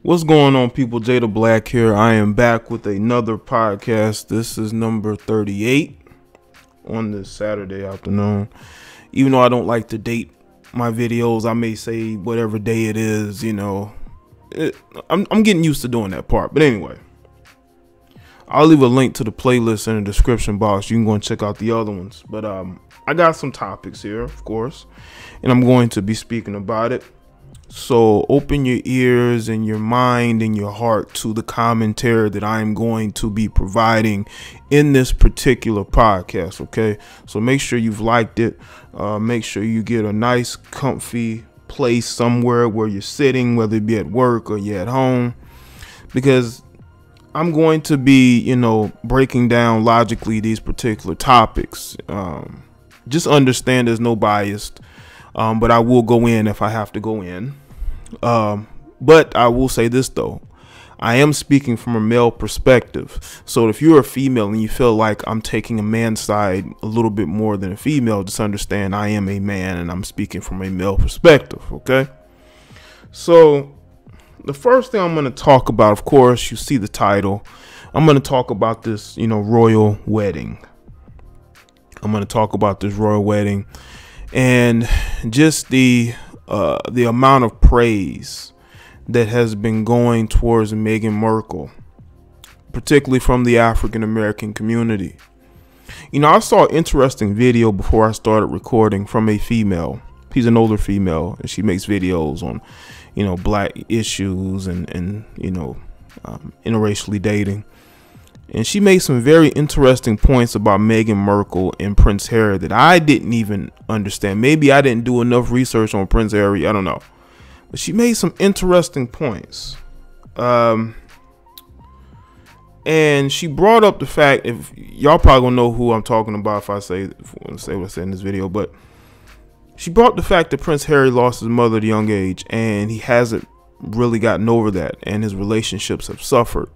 What's going on, people? Jada Black here. I am back with another podcast. This is number 38 on this Saturday afternoon. Even though I don't like to date my videos, I may say whatever day it is, I'm getting used to doing that part. But anyway, I'll leave a link to the playlist in the description box. You can go and check out the other ones. But I got some topics here, of course, and I'm going to be speaking about it. So open your ears and your mind and your heart to the commentary that I'm going to be providing in this particular podcast. OK, so make sure you've liked it. Make sure you get a nice, comfy place somewhere where you're sitting, whether it be at work or you're at home, because I'm going to be, breaking down logically these particular topics. Just understand there's no bias, but I will go in if I have to go in. But I will say this, though. I am speaking from a male perspective. So if you're a female and you feel like I'm taking a man's side a little bit more than a female, just understand I am a man and I'm speaking from a male perspective. OK, so the first thing I'm going to talk about, of course, you see the title. I'm going to talk about this, royal wedding. I'm going to talk about this royal wedding and just the amount of praise that has been going towards Meghan Markle, particularly from the African American community. I saw an interesting video before I started recording from a female. She's an older female, and she makes videos on, black issues and interracially dating. And she made some very interesting points about Meghan Markle and Prince Harry that I didn't even understand. Maybe I didn't do enough research on Prince Harry. I don't know. But she made some interesting points. And she brought up the fact, if y'all probably gonna know who I'm talking about if I say what I say in this video, but she brought up the fact that Prince Harry lost his mother at a young age and he hasn't really gotten over that, and his relationships have suffered.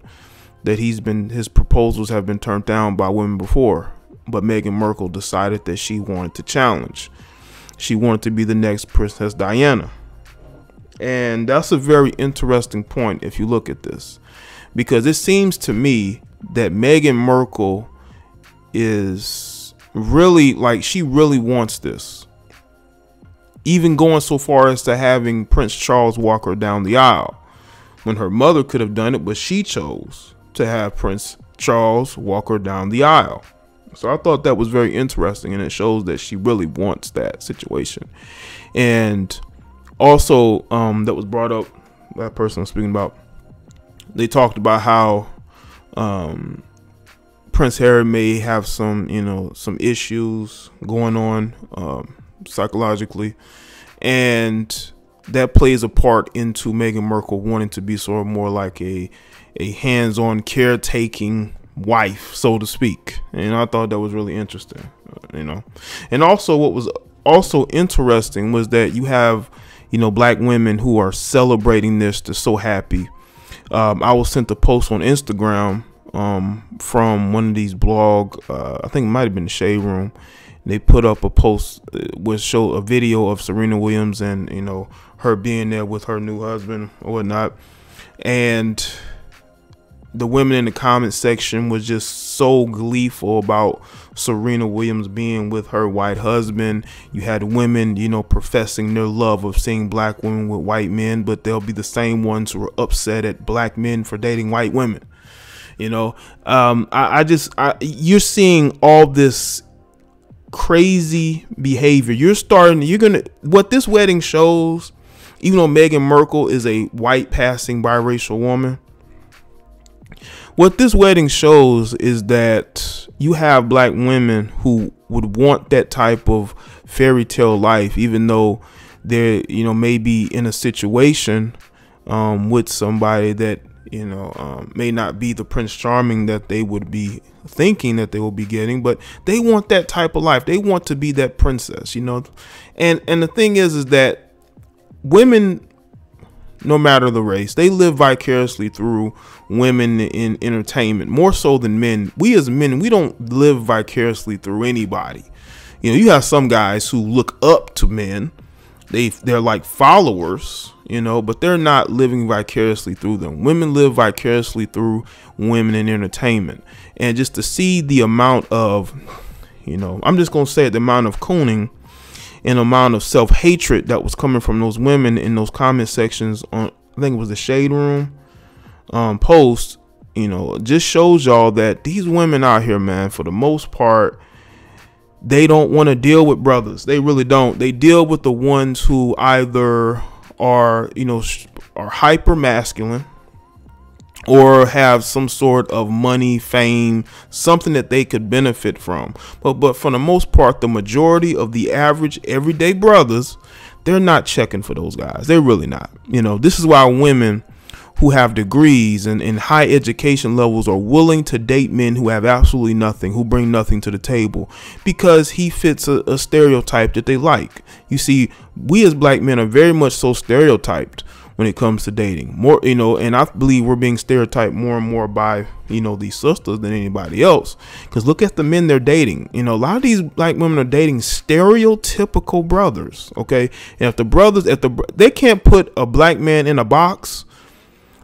That his proposals have been turned down by women before, but Meghan Markle decided that she wanted to challenge. She wanted to be the next Princess Diana. And that's a very interesting point if you look at this, because it seems to me that Meghan Markle is really she really wants this, even going so far as to having Prince Charles walk her down the aisle when her mother could have done it, but she chose to have Prince Charles walk her down the aisle. So I thought that was very interesting, and it shows that she really wants that situation. And also, that was brought up, that person I'm speaking about, they talked about how Prince Harry may have some, some issues going on psychologically, and that plays a part into Meghan Markle wanting to be sort of more like a hands-on caretaking wife, so to speak. And I thought that was really interesting, And also what was also interesting was that you have, black women who are celebrating this. They're so happy. I was sent a post on Instagram from one of these blog, I think it might have been the Shade Room. They put up a post which showed a video of Serena Williams and, her being there with her new husband or whatnot. And the women in the comment section was just so gleeful about Serena Williams being with her white husband. You had women, professing their love of seeing black women with white men, but they'll be the same ones who are upset at black men for dating white women. You're seeing all this crazy behavior. What this wedding shows, even though Meghan Markle is a white passing biracial woman, what this wedding shows is that you have black women who would want that type of fairy tale life, even though they're, maybe in a situation with somebody that, may not be the Prince Charming that they would be thinking that they will be getting, but they want that type of life. They want to be that princess, and the thing is that women, no matter the race, they live vicariously through women in entertainment more so than men. We as men, we don't live vicariously through anybody. You have some guys who look up to men. They're like followers, you know, but they're not living vicariously through them. Women live vicariously through women in entertainment. And just to see the amount of, you know, I'm just going to say it, the amount of cooning and amount of self-hatred that was coming from those women in those comment sections on, I think it was the Shade Room post, you know, just shows y'all that these women out here, man, for the most part, they don't want to deal with brothers. They really don't. They deal with the ones who either are, you know, are hyper masculine or have some sort of money, fame, something that they could benefit from. But for the most part, the majority of the average everyday brothers, they're not checking for those guys. They're really not. You know, this is why women who have degrees and high education levels are willing to date men who have absolutely nothing, who bring nothing to the table, because he fits a stereotype that they like. You see, we as black men are very much so stereotyped when it comes to dating. More, you know, and I believe we're being stereotyped more and more by, you know, these sisters than anybody else. Because look at the men they're dating. You know, a lot of these black women are dating stereotypical brothers. Okay, and if the brothers, they can't put a black man in a box,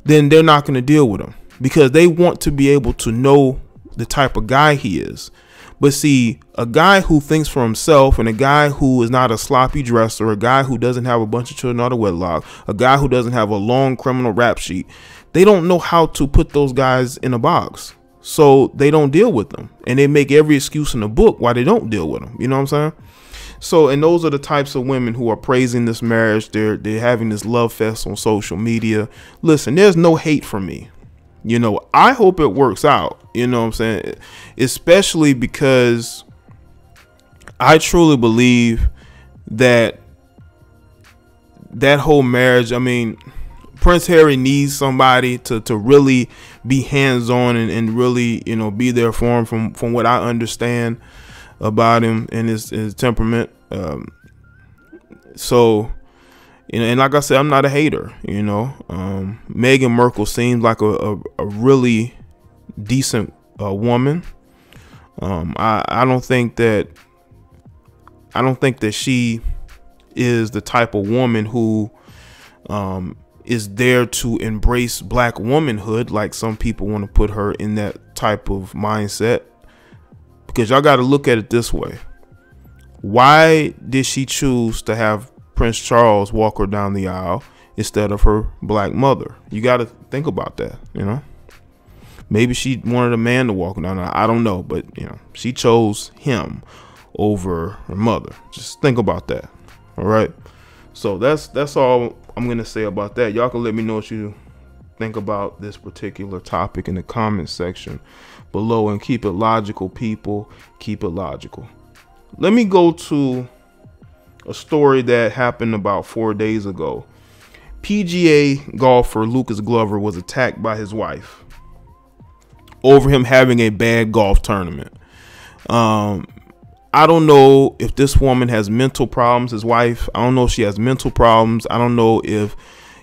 then they're not going to deal with him, because they want to be able to know the type of guy he is. But see, a guy who thinks for himself, and a guy who is not a sloppy dresser, a guy who doesn't have a bunch of children out of wedlock, a guy who doesn't have a long criminal rap sheet, they don't know how to put those guys in a box. So they don't deal with them, and they make every excuse in the book why they don't deal with them. You know what I'm saying? So, and those are the types of women who are praising this marriage. They're having this love fest on social media. Listen, there's no hate for me. You know, I hope it works out. You know what I'm saying? Especially because I truly believe that that whole marriage, I mean, Prince Harry needs somebody to really be hands-on and really, you know, be there for him from what I understand about him and his temperament. So, you know, and like I said, I'm not a hater. You know, Meghan Markle seems like a really decent woman. I don't think that she is the type of woman who is there to embrace black womanhood, like some people want to put her in that type of mindset. Because y'all got to look at it this way. Why did she choose to have Prince Charles walk her down the aisle instead of her black mother? You got to think about that, you know. Maybe she wanted a man to walk her down the aisle. I don't know. But, you know, she chose him over her mother. Just think about that. All right. So that's all I'm going to say about that. Y'all can let me know what you think about this particular topic in the comment section below, and keep it logical, people. Keep it logical. Let me go to a story that happened about 4 days ago. PGA golfer Lucas Glover was attacked by his wife over him having a bad golf tournament. I don't know if this woman has mental problems, his wife. I don't know if she has mental problems. I don't know if,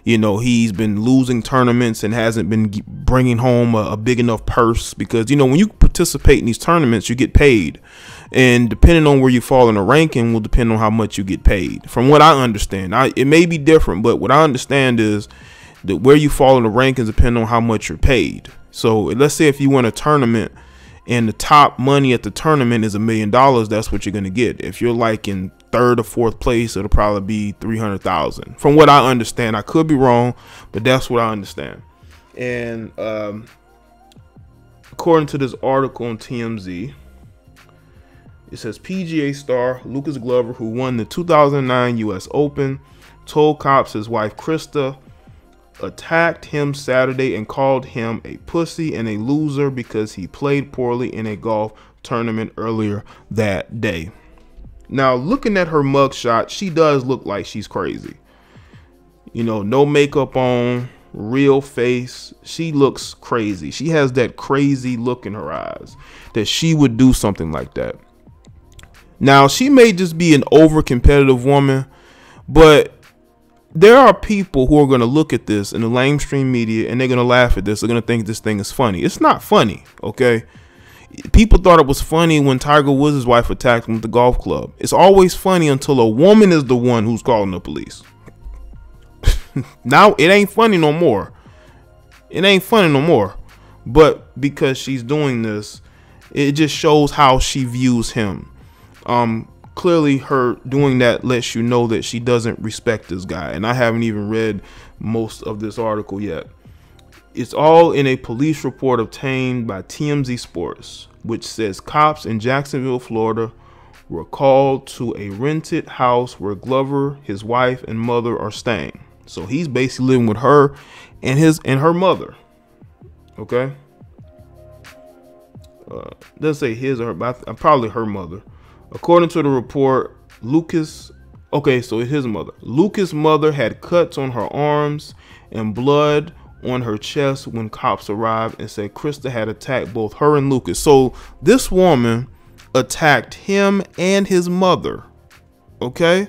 you know, he's been losing tournaments and hasn't been bringing home a big enough purse, because, you know, when you participate in these tournaments, you get paid. And depending on where you fall in the ranking will depend on how much you get paid. From what I understand, it may be different, but what I understand is that where you fall in the rankings depend on how much you're paid. So let's say if you win a tournament and the top money at the tournament is $1 million, that's what you're going to get. If you're like in third or fourth place, it'll probably be 300,000. From what I understand, I could be wrong, but that's what I understand. And according to this article on TMZ, it says PGA star Lucas Glover, who won the 2009 U.S. Open, told cops his wife Krista attacked him Saturday and called him a pussy and a loser because he played poorly in a golf tournament earlier that day. Now, looking at her mugshot, she does look like she's crazy. You know, no makeup on, real face. She looks crazy. She has that crazy look in her eyes that she would do something like that. Now, she may just be an over-competitive woman, but there are people who are going to look at this in the lamestream media and they're going to laugh at this. They're going to think this thing is funny. It's not funny, okay? People thought it was funny when Tiger Woods' wife attacked him with the golf club. It's always funny until a woman is the one who's calling the police. Now it ain't funny no more. It ain't funny no more. But because she's doing this, it just shows how she views him. Clearly her doing that lets you know that she doesn't respect this guy. And I haven't even read most of this article yet. It's all in a police report obtained by TMZ Sports, which says cops in Jacksonville, Florida, were called to a rented house where Glover, his wife, and mother are staying. So he's basically living with her and her mother. Okay. Doesn't say his or her, but probably her mother. According to the report, Lucas. Okay, so it's his mother. Lucas' mother had cuts on her arms and blood on her chest when cops arrived and said Krista had attacked both her and Lucas. So this woman attacked him and his mother. Okay.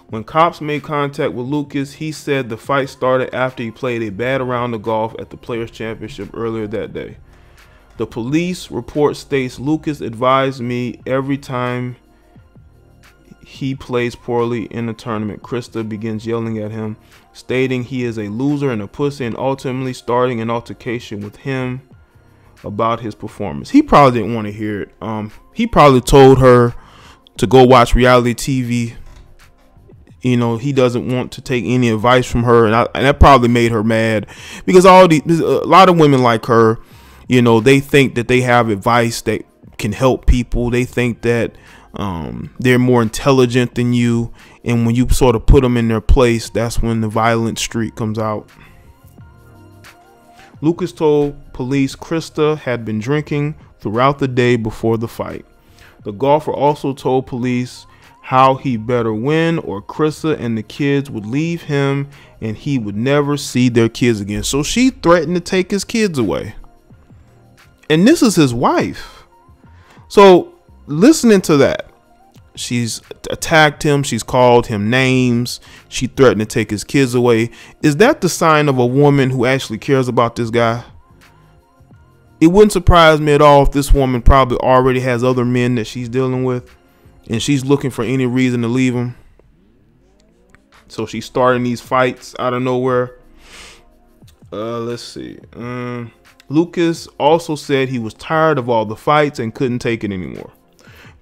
When cops made contact with Lucas, he said the fight started after he played a bad round of golf at the Players Championship earlier that day. The police report states Lucas advised me every time he plays poorly in the tournament, Krista begins yelling at him, stating he is a loser and a pussy, and ultimately starting an altercation with him about his performance. He probably didn't want to hear it. He probably told her to go watch reality TV. You know, he doesn't want to take any advice from her, and that probably made her mad, because a lot of women like her, you know, they think that they have advice that can help people. They think that they're more intelligent than you, and when you sort of put them in their place, that's when the violent streak comes out. Lucas told police Krista had been drinking throughout the day before the fight. The golfer also told police how he better win or Krista and the kids would leave him and he would never see their kids again. So she threatened to take his kids away. And this is his wife. So listening to that, she's attacked him. She's called him names. She threatened to take his kids away. Is that the sign of a woman who actually cares about this guy? It wouldn't surprise me at all if this woman probably already has other men that she's dealing with, and she's looking for any reason to leave him. So she's starting these fights out of nowhere. Let's see. Lucas also said he was tired of all the fights and couldn't take it anymore.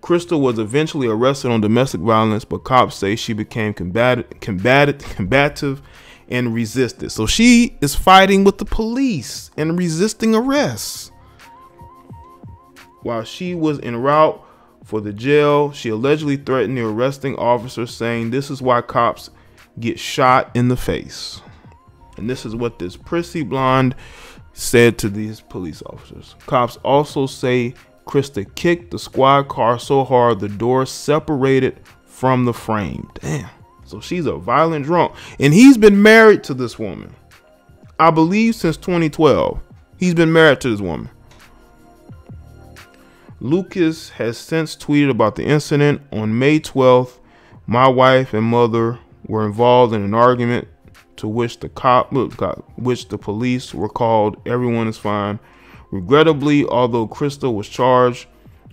Krista was eventually arrested on domestic violence, but cops say she became combative and resisted. So she is fighting with the police and resisting arrests. While she was en route for the jail, she allegedly threatened the arresting officer, saying this is why cops get shot in the face. And this is what this prissy blonde said to these police officers. Cops also say Krista kicked the squad car so hard the door separated from the frame. Damn. So she's a violent drunk. And he's been married to this woman, I believe, since 2012. He's been married to this woman. Lucas has since tweeted about the incident. On May 12th, my wife and mother were involved in an argument to which the police were called. Everyone is fine. Regrettably, although Krista was charged,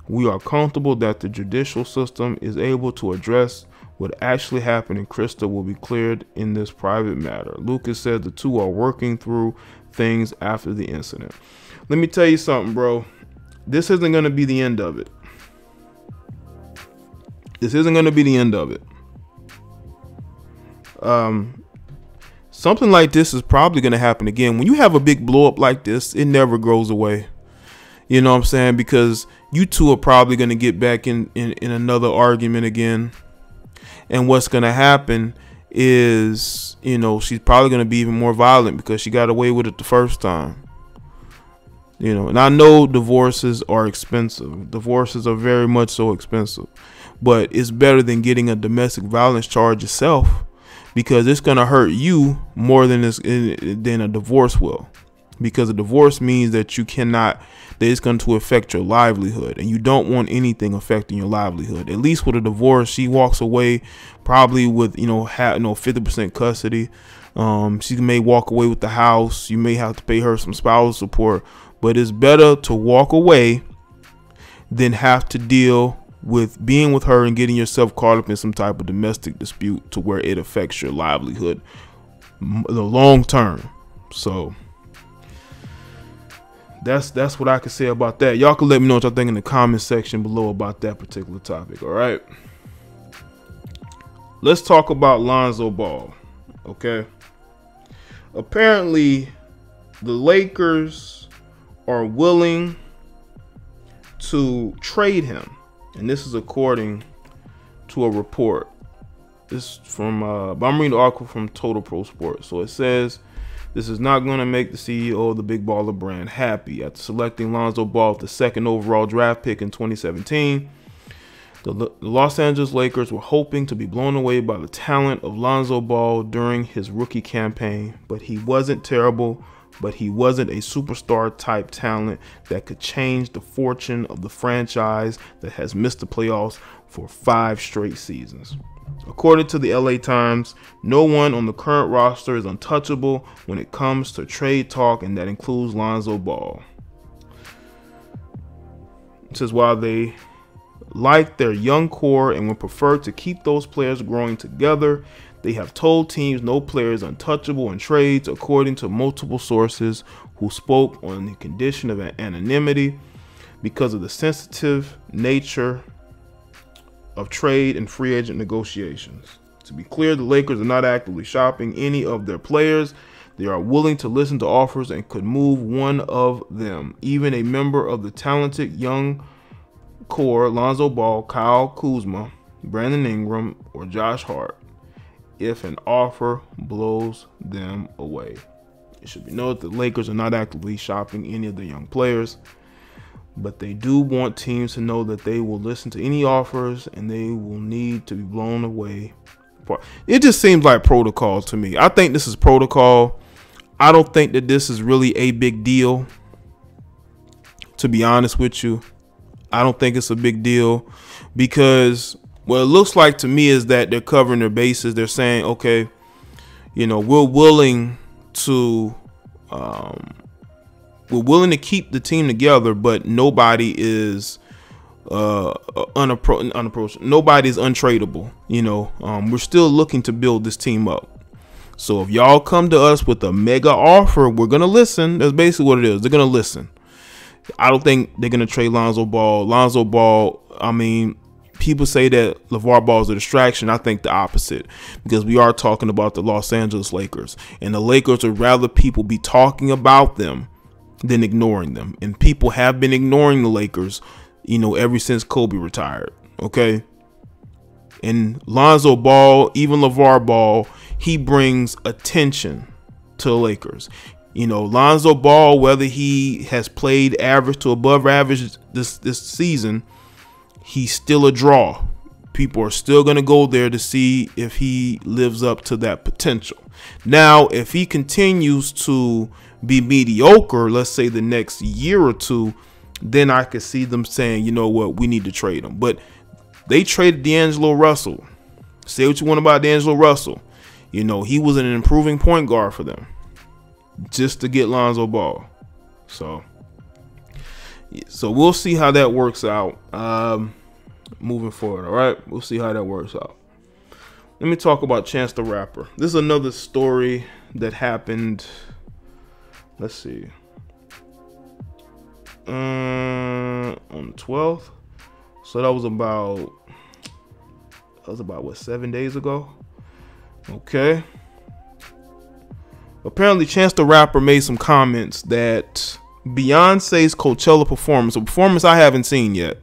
we are comfortable that the judicial system is able to address what actually happened, and Krista will be cleared in this private matter. Lucas said the two are working through things after the incident. Let me tell you something, bro. This isn't going to be the end of it. This isn't going to be the end of it. Something like this is probably going to happen again. When you have a big blow up like this, it never goes away. You know what I'm saying? Because you two are probably going to get back in another argument again. And what's going to happen is, you know, she's probably going to be even more violent because she got away with it the first time. You know, and I know divorces are expensive. Divorces are very much so expensive. But it's better than getting a domestic violence charge yourself, because it's going to hurt you more than a divorce will. Because a divorce means that that it's going to affect your livelihood, and you don't want anything affecting your livelihood. At least with a divorce, she walks away probably with 50% custody. She may walk away with the house. You may have to pay her some spousal support, but it's better to walk away than have to deal with being with her and getting yourself caught up in some type of domestic dispute to where it affects your livelihood the long term. So that's what I can say about that. Y'all can let me know what y'all think in the comment section below about that particular topic. All right, let's talk about Lonzo Ball. Okay, apparently the Lakers are willing to trade him, and this is according to a report. This from but I'm reading the article from Total Pro Sports. So it says, this is not going to make the CEO of the Big Baller brand happy. After selecting Lonzo Ball with the 2nd overall draft pick in 2017, the Los Angeles Lakers were hoping to be blown away by the talent of Lonzo Ball during his rookie campaign, but he wasn't terrible. But he wasn't a superstar type talent that could change the fortune of the franchise that has missed the playoffs for 5 straight seasons. According to the LA Times, no one on the current roster is untouchable when it comes to trade talk, and that includes Lonzo Ball. It says while they like their young core and would prefer to keep those players growing together, they have told teams no player is untouchable in trades, according to multiple sources who spoke on the condition of anonymity because of the sensitive nature of trade and free agent negotiations. To be clear, the Lakers are not actively shopping any of their players. They are willing to listen to offers and could move one of them, even a member of the talented young core, Lonzo Ball, Kyle Kuzma, Brandon Ingram, or Josh Hart, if an offer blows them away. It should be noted that the Lakers are not actively shopping any of the young players, but they do want teams to know that they will listen to any offers and they will need to be blown away. It just seems like protocol to me. I think this is protocol. I don't think that this is really a big deal, to be honest with you. I don't think it's a big deal because what it looks like to me is that they're covering their bases. They're saying, okay, you know, we're willing to keep the team together, but nobody is unapproachable. Nobody's untradeable. You know, we're still looking to build this team up. So if y'all come to us with a mega offer, we're gonna listen. That's basically what it is. They're gonna listen. I don't think they're gonna trade Lonzo Ball. Lonzo Ball, I mean, people say that LeVar Ball is a distraction. I think the opposite, because we are talking about the Los Angeles Lakers, and the Lakers would rather people be talking about them than ignoring them. And people have been ignoring the Lakers, you know, ever since Kobe retired. Okay. And Lonzo Ball, even LeVar Ball, he brings attention to the Lakers. You know, Lonzo Ball, whether he has played average to above average this season, he's still a draw. People are still going to go there to see if he lives up to that potential. Now, if he continues to be mediocre, let's say the next year or two, then I could see them saying, you know what, we need to trade him. But they traded D'Angelo Russell. Say what you want about D'Angelo Russell. You know, he was an improving point guard for them just to get Lonzo Ball. So we'll see how that works out moving forward. All right, we'll see how that works out. Let me talk about Chance the Rapper. This is another story that happened. Let's see. On the 12th. So that was about what, 7 days ago? Okay. Apparently Chance the Rapper made some comments that Beyonce's Coachella performance, a performance I haven't seen yet,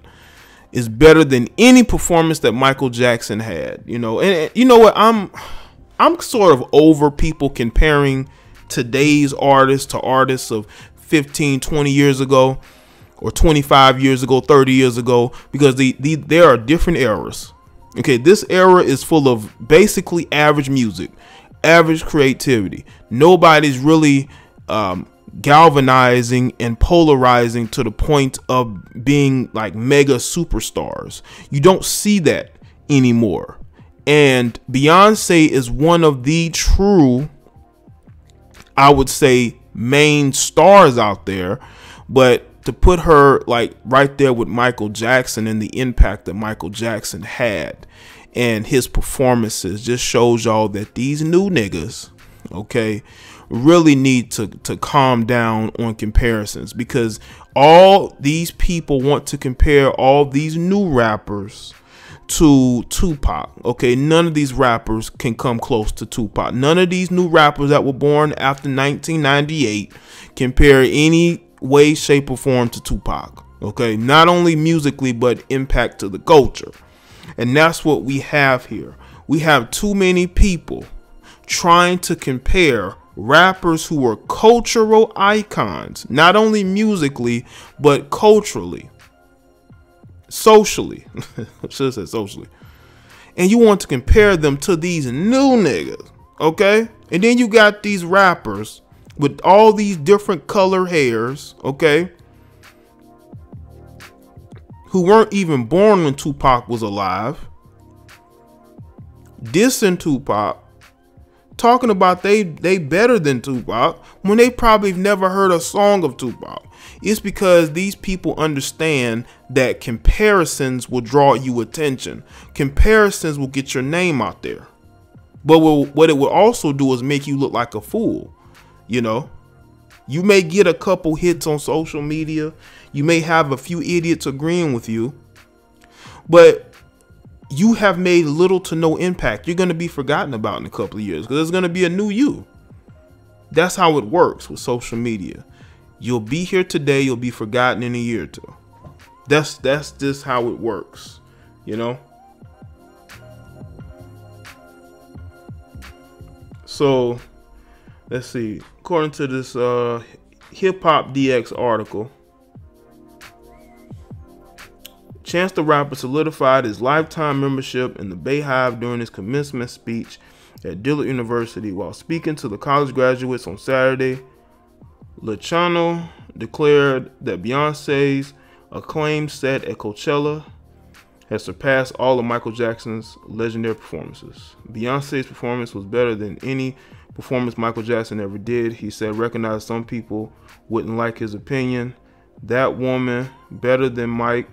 is better than any performance that Michael Jackson had. You know, and you know what? I'm sort of over people comparing today's artists to artists of 15, 20 years ago, or 25 years ago, 30 years ago, because there are different eras. Okay, this era is full of basically average music, average creativity. Nobody's really galvanizing and polarizing to the point of being like mega superstars. You don't see that anymore. And Beyonce is one of the true, I would say, main stars out there. But to put her like right there with Michael Jackson and the impact that Michael Jackson had and his performances just shows y'all that these new niggas, okay, really need to calm down on comparisons, because all these people want to compare all these new rappers to Tupac. Okay, none of these rappers can come close to Tupac. None of these new rappers that were born after 1998 compare any way, shape, or form to Tupac. Okay, not only musically but impact to the culture. And that's what we have here. We have too many people trying to compare rappers who were cultural icons, not only musically but culturally, socially. I should have said socially. And you want to compare them to these new niggas, okay? And then you got these rappers with all these different color hairs, okay, who weren't even born when Tupac was alive, dissing Tupac, talking about they better than Tupac when they probably never heard a song of Tupac. It's because these people understand that comparisons will draw you attention. Comparisons will get your name out there. But what it will also do is make you look like a fool. You know, you may get a couple hits on social media. You may have a few idiots agreeing with you, but you have made little to no impact. You're going to be forgotten about in a couple of years because there's going to be a new you. That's how it works with social media. You'll be here today, you'll be forgotten in a year or two. That's just how it works, you know? So, let's see. According to this Hip Hop DX article, Chance the Rapper solidified his lifetime membership in the Bayhive during his commencement speech at Dillard University. While speaking to the college graduates on Saturday, Luciano declared that Beyonce's acclaimed set at Coachella has surpassed all of Michael Jackson's legendary performances. Beyonce's performance was better than any performance Michael Jackson ever did. He said, recognized some people wouldn't like his opinion. That woman better than Mike.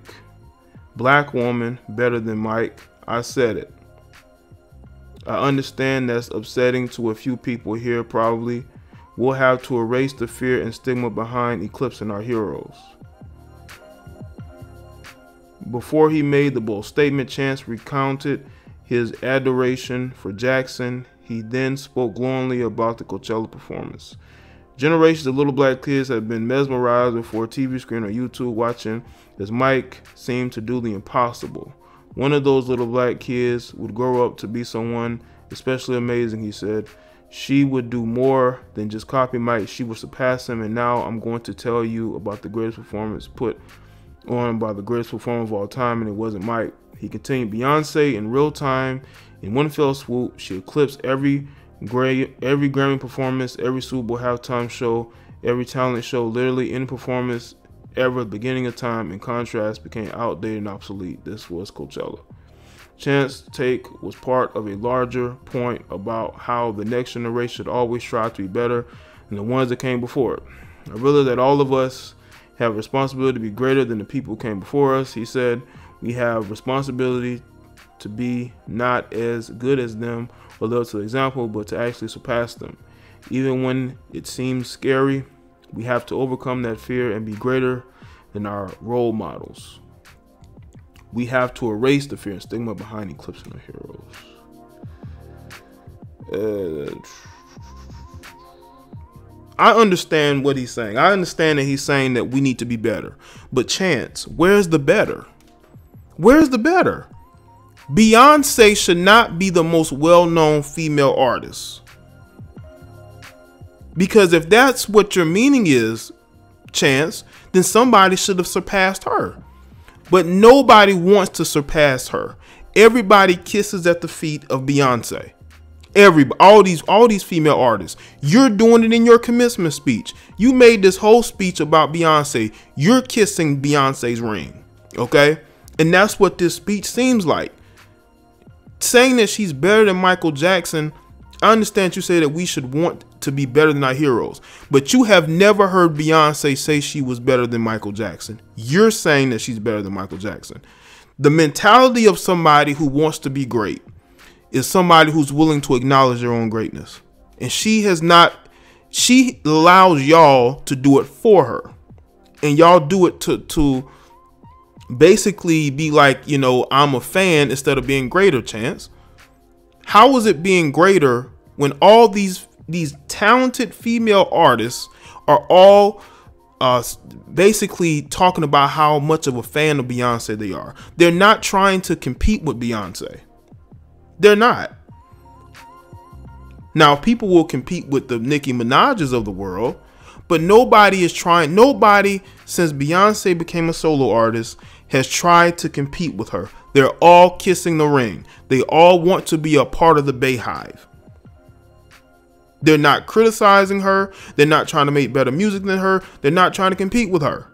Black woman better than Mike. I said it. I understand that's upsetting to a few people here probably. We'll have to erase the fear and stigma behind eclipsing our heroes. Before he made the bold statement, Chance recounted his adoration for Jackson. He then spoke glowingly about the Coachella performance. Generations of little black kids have been mesmerized before a TV screen or YouTube watching as Mike seemed to do the impossible. One of those little black kids would grow up to be someone especially amazing, he said. She would do more than just copy Mike. She would surpass him. And now I'm going to tell you about the greatest performance put on by the greatest performer of all time, and it wasn't Mike. He continued, Beyonce in real time, in one fell swoop, she eclipsed every Grammy performance, every Super Bowl halftime show, every talent show, literally any performance ever at the beginning of time. In contrast, became outdated and obsolete. This was Coachella. Chance's take was part of a larger point about how the next generation should always strive to be better than the ones that came before it. I realize that all of us have a responsibility to be greater than the people who came before us. He said, we have responsibility to be not as good as them or live to the example, but to actually surpass them. Even when it seems scary, we have to overcome that fear and be greater than our role models. We have to erase the fear and stigma behind eclipsing our heroes. I understand what he's saying. I understand that he's saying that we need to be better. But Chance, where's the better? Where's the better? Beyonce should not be the most well-known female artist. Because if that's what your meaning is, Chance, then somebody should have surpassed her. But nobody wants to surpass her. Everybody kisses at the feet of Beyonce. Everybody, all these female artists. You're doing it in your commencement speech. You made this whole speech about Beyonce. You're kissing Beyonce's ring. Okay? And that's what this speech seems like. Saying that she's better than Michael Jackson, I understand you say that we should want to be better than our heroes, but you have never heard Beyonce say she was better than Michael Jackson. You're saying that she's better than Michael Jackson. The mentality of somebody who wants to be great is somebody who's willing to acknowledge their own greatness. And she has not, she allows y'all to do it for her. And y'all do it to basically be like, you know, I'm a fan instead of being greater, Chance. How is it being greater when all these talented female artists are all basically talking about how much of a fan of Beyonce they are? They're not trying to compete with Beyonce. They're not. Now, people will compete with the Nicki Minaj's of the world, but nobody is trying. Nobody since Beyonce became a solo artist has tried to compete with her. They're all kissing the ring. They all want to be a part of the Bayhive. They're not criticizing her. They're not trying to make better music than her. They're not trying to compete with her.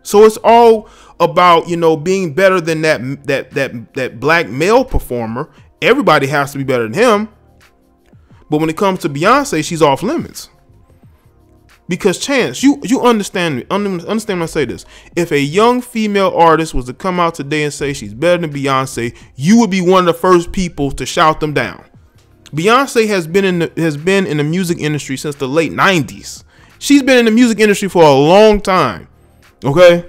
So it's all about, you know, being better than that black male performer. Everybody has to be better than him. But when it comes to Beyonce, she's off limits. Because Chance, you understand me. Understand when I say this. If a young female artist was to come out today and say she's better than Beyonce, you would be one of the first people to shout them down. Beyonce has been in the music industry since the late 90s. She's been in the music industry for a long time. Okay?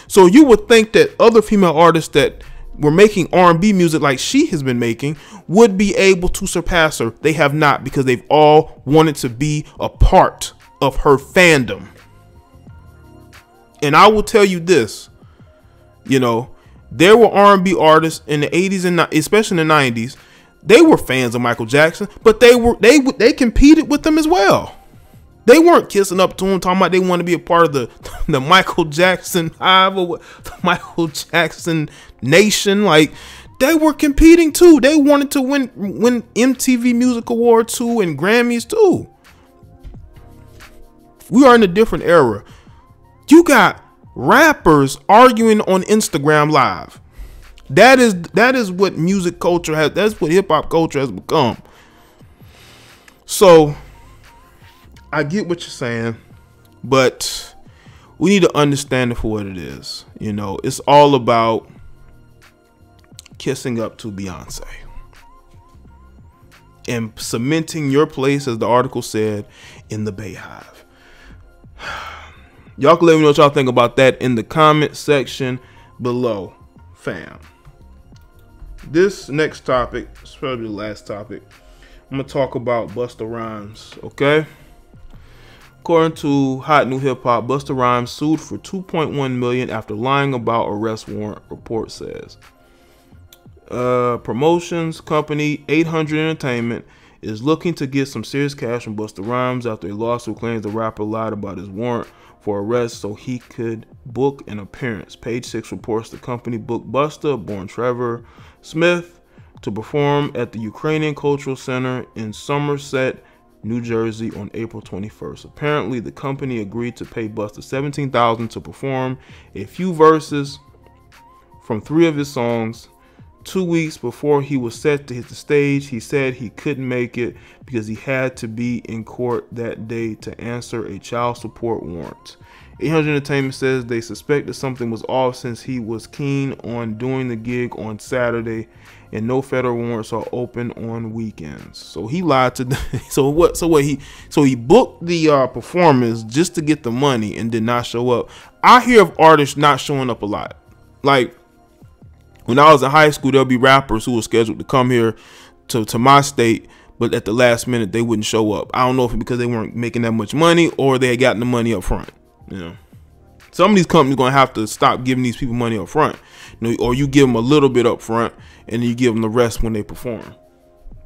So you would think that other female artists that were making R&B music like she has been making would be able to surpass her. They have not, because they've all wanted to be a part of her fandom. And I will tell you this, you know, there were R&B artists in the 80s and especially in the 90s. They were fans of Michael Jackson, but they competed with them as well. They weren't kissing up to him, talking about they want to be a part of the Michael Jackson hive or the Michael Jackson nation. Like, they were competing too. They wanted to win MTV Music Awards too and Grammys too. We are in a different era. You got rappers arguing on Instagram Live. That is what music culture has. That's what hip hop culture has become. So I get what you're saying, but we need to understand it for what it is. You know, it's all about kissing up to Beyonce and cementing your place, as the article said, in the Bayhive. Y'all can let me know what y'all think about that in the comment section below, fam. This next topic, is probably the last topic, I'm going to talk about Busta Rhymes, okay? According to Hot New Hip Hop, Busta Rhymes sued for $2.1 million after lying about arrest warrant, report says. Promotions company 800 Entertainment is looking to get some serious cash from Busta Rhymes after a lawsuit claims the rapper lied about his warrant for arrest so he could book an appearance. Page 6 reports the company booked Busta, born Trevor Smith, to perform at the Ukrainian Cultural Center in Somerset, New Jersey on April 21st. Apparently, the company agreed to pay Busta $17,000 to perform a few verses from 3 of his songs. 2 weeks before he was set to hit the stage, he said he couldn't make it because he had to be in court that day to answer a child support warrant. 800 Entertainment says they suspect that something was off since he was keen on doing the gig on Saturday and no federal warrants are open on weekends. So he lied to so he booked the performance just to get the money and did not show up. I hear of artists not showing up a lot. Like, when I was in high school, there'll be rappers who were scheduled to come here to my state, but at the last minute they wouldn't show up. I don't know if it's because they weren't making that much money or they had gotten the money up front. You know, some of these companies are gonna have to stop giving these people money up front, you know, or you give them a little bit up front and then you give them the rest when they perform.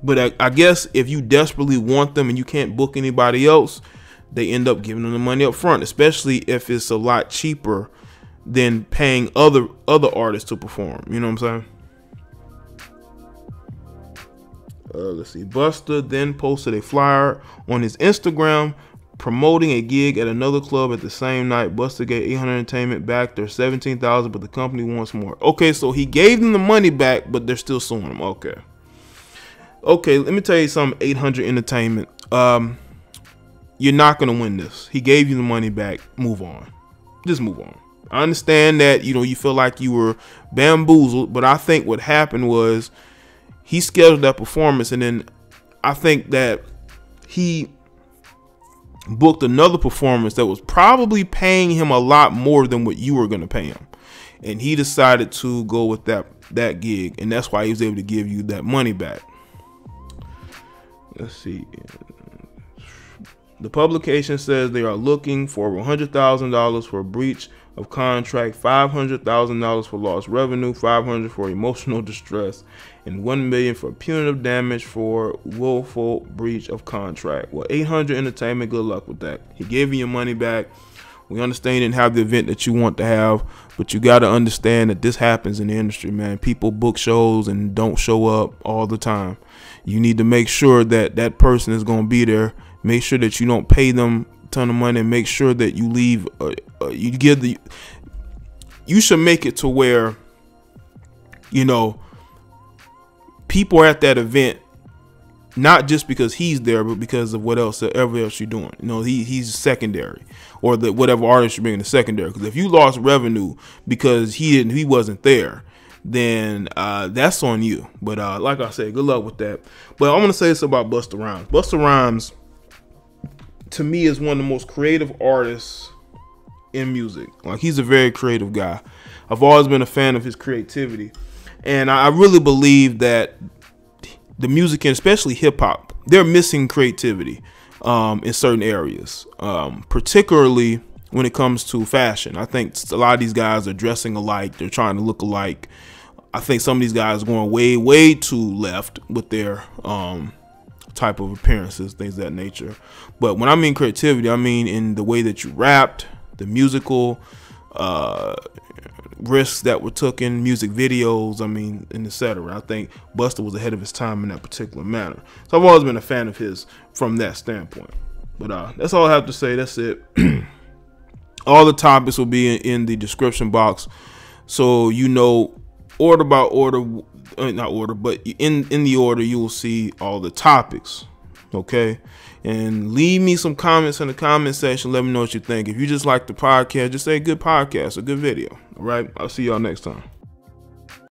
But I guess if you desperately want them and you can't book anybody else, they end up giving them the money up front, especially if it's a lot cheaper than paying other artists to perform. You know what I'm saying? Let's see. Busta then posted a flyer on his Instagram promoting a gig at another club at the same night. Busta gave 800 Entertainment back their $17,000, but the company wants more. Okay, so he gave them the money back, but they're still suing him. Okay. Okay, let me tell you something. 800 Entertainment. You're not gonna win this. He gave you the money back. Move on. Just move on. I understand that, you know, you feel like you were bamboozled, but I think what happened was he scheduled that performance, and then I think that he booked another performance that was probably paying him a lot more than what you were going to pay him, and he decided to go with that gig, and that's why he was able to give you that money back. Let's see. The publication says they are looking for $100,000 for a breach of contract, $500,000 for lost revenue, $500,000 for emotional distress, and $1 million for punitive damage for willful breach of contract. Well, 800 Entertainment, good luck with that. He gave you your money back. We understand you didn't have the event that you want to have, but you got to understand that this happens in the industry, man. People book shows and don't show up all the time. You need to make sure that that person is going to be there. Make sure that you don't pay them a ton of money, and make sure that you leave. You should make it to where, you know, people are at that event not just because he's there, but because of whatever else you're doing. You know, he's secondary, or the whatever artist you're bringing to secondary. Because if you lost revenue because he wasn't there, then that's on you. But like I said, good luck with that. But I'm gonna say this about Busta Rhymes. Busta Rhymes, to me, is one of the most creative artists in music. Like, he's a very creative guy. I've always been a fan of his creativity, and I really believe that the music, and especially hip hop, they're missing creativity in certain areas, particularly when it comes to fashion. I think a lot of these guys are dressing alike. They're trying to look alike. I think some of these guys are going way too left with their type of appearances, things of that nature. But when I mean creativity, I mean in the way that you rapped, the musical risks that were taken, music videos, I mean, and etc. I think Busta was ahead of his time in that particular manner. So I've always been a fan of his from that standpoint. But that's all I have to say. That's it. All the topics will be in the description box, so you know, order by order, not order, but in the order you will see all the topics. Okay, and leave me some comments in the comment section. Let me know what you think. If you just like the podcast, just say good podcast or good video. All right, I'll see y'all next time.